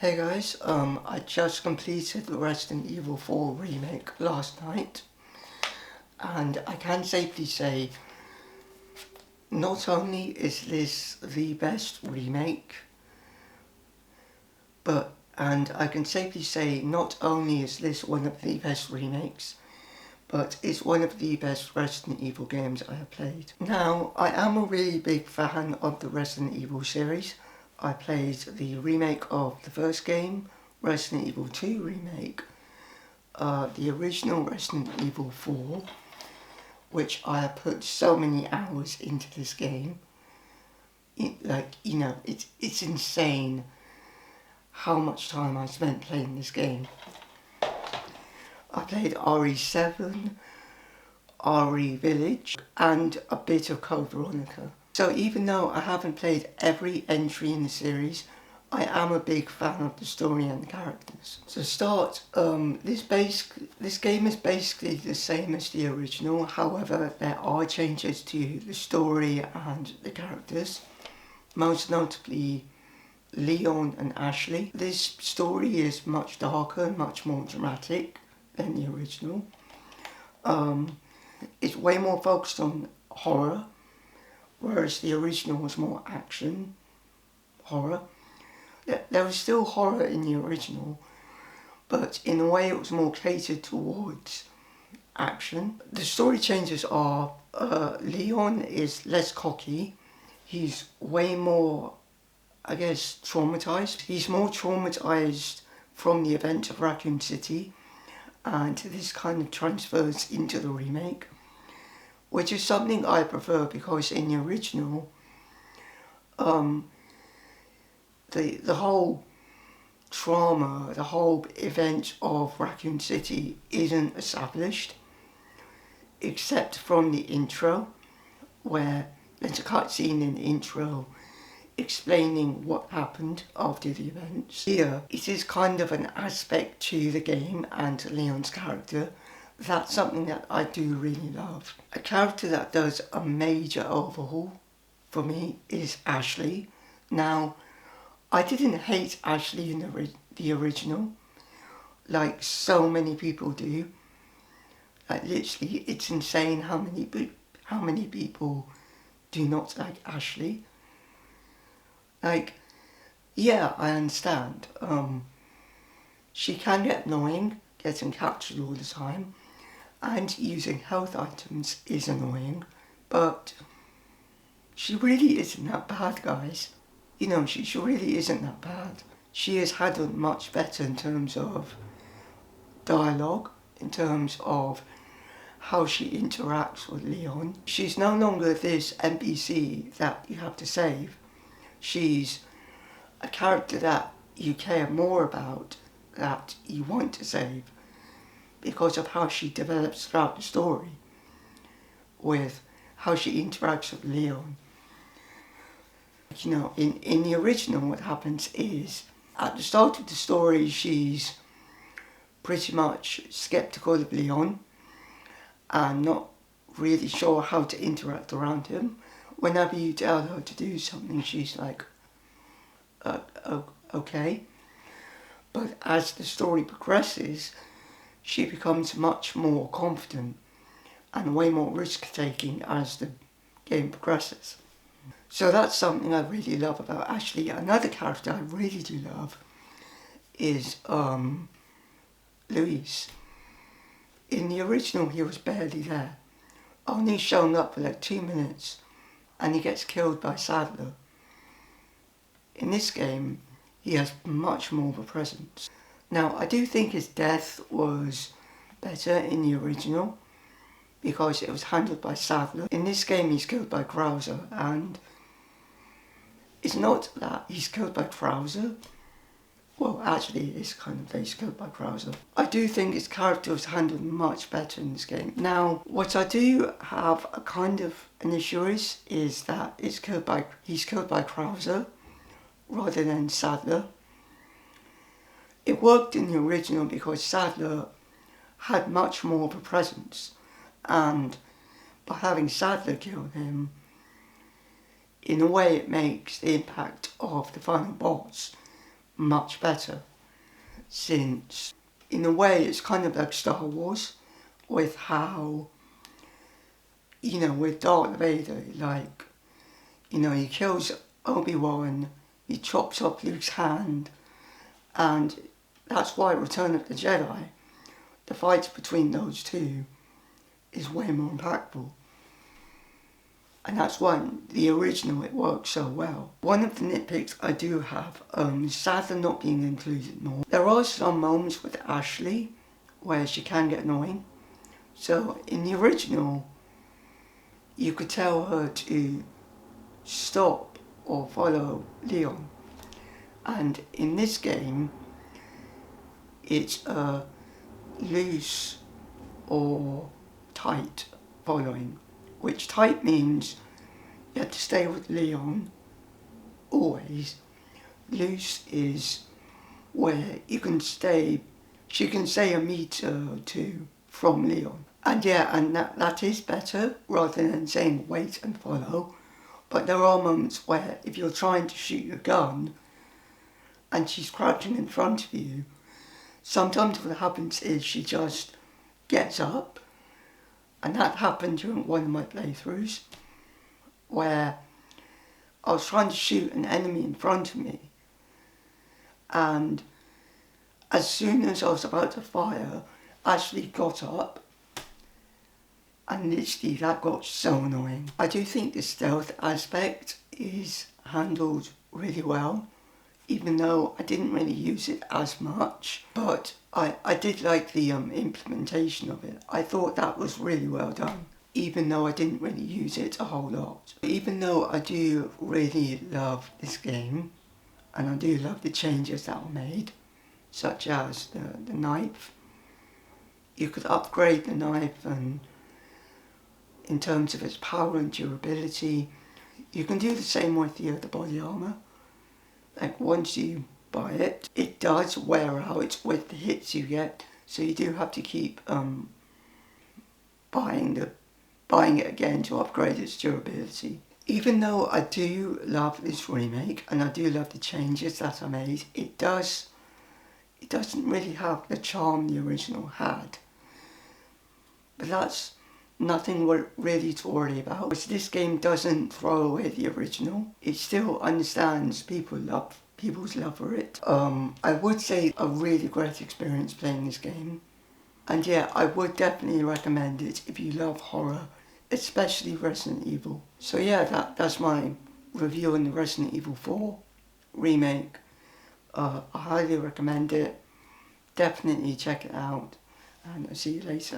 Hey guys, I just completed the Resident Evil 4 remake last night, and I can safely say not only is this the best remake, and I can safely say not only is this one of the best remakes, but it's one of the best Resident Evil games I have played. Now, I am a really big fan of the Resident Evil series. I played the remake of the first game, Resident Evil 2 remake, the original Resident Evil 4, which I have put so many hours into this game. It's insane how much time I spent playing this game. I played RE7, RE Village, and a bit of Code Veronica. So even though I haven't played every entry in the series, I am a big fan of the story and the characters. To start, this game is basically the same as the original, however there are changes to the story and the characters, most notably Leon and Ashley. This story is much darker and much more dramatic than the original. It's way more focused on horror, whereas the original was more action, horror. There was still horror in the original, but in a way it was more catered towards action. The story changes are, Leon is less cocky, he's way more, traumatized. He's more traumatized from the events of Raccoon City, and this kind of transfers into the remake, which is something I prefer because in the original, the whole trauma, the whole event of Raccoon City isn't established, except from the intro, where there's a cutscene in the intro explaining what happened after the events. Here, it is kind of an aspect to the game and to Leon's character. That's something that I do really love. A character that does a major overhaul for me is Ashley. Now, I didn't hate Ashley in the original, like so many people do. Like literally, it's insane how many people do not like Ashley. Like, yeah, I understand. She can get annoying, getting captured all the time, and using health items is annoying, but she really isn't that bad, guys. She really isn't that bad. She is handled much better in terms of dialogue, in terms of how she interacts with Leon. She's no longer this NPC that you have to save. She's a character that you care more about, that you want to save, because of how she develops throughout the story, with how she interacts with Leon. In the original, what happens is, at the start of the story, she's pretty much skeptical of Leon and not really sure how to interact around him. Whenever you tell her to do something, she's like, okay. But as the story progresses, she becomes much more confident and way more risk-taking as the game progresses. So that's something I really love about Ashley. Another character I really do love is Luis. In the original, he was barely there, only showing up for like 2 minutes, and he gets killed by Sadler. In this game, he has much more of a presence. Now, I do think his death was better in the original, because it was handled by Sadler. In this game, he's killed by Krauser, and it's not that he's killed by Krauser. Well, actually, it's kind of that he's killed by Krauser. I do think his character was handled much better in this game. Now, what I do have a kind of an issue is that he's killed by Krauser rather than Sadler. It worked in the original because Sadler had much more of a presence, and by having Sadler kill him, in a way it makes the impact of the final boss much better, since in a way it's kind of like Star Wars, with how, with Darth Vader, like, he kills Obi-Wan, he chops off Luke's hand, and that's why Return of the Jedi, the fight between those two is way more impactful. And that's why the original, it works so well. One of the nitpicks I do have, sadly not being included more. There are some moments with Ashley where she can get annoying. So in the original, you could tell her to stop or follow Leon. And in this game, it's a loose or tight following, which tight means you have to stay with Leon always. Loose is where you can stay, she can stay a meter or two from Leon. And that is better rather than saying wait and follow. But there are moments where if you're trying to shoot your gun and she's crouching in front of you, sometimes what happens is she just gets up. And that happened during one of my playthroughs where I was trying to shoot an enemy in front of me, and as soon as I was about to fire, Ashley got up, and literally that got so annoying. I do think the stealth aspect is handled really well, even though I didn't really use it as much, but I did like the implementation of it. I thought that was really well done, even though I didn't really use it a whole lot. Even though I do really love this game, and I do love the changes that were made, such as the knife. You could upgrade the knife, and in terms of its power and durability, you can do the same with the body armour. Like once you buy it, it does wear out with the hits you get, so you do have to keep buying it again to upgrade its durability. Even though I do love this remake and I do love the changes that are made, it doesn't really have the charm the original had. But that's nothing really to worry about. Because this game doesn't throw away the original. It still understands people's love for it. I would say a really great experience playing this game. And yeah, I would definitely recommend it if you love horror, especially Resident Evil. So yeah, that's my review on the Resident Evil 4 remake. I highly recommend it. Definitely check it out, and I'll see you later.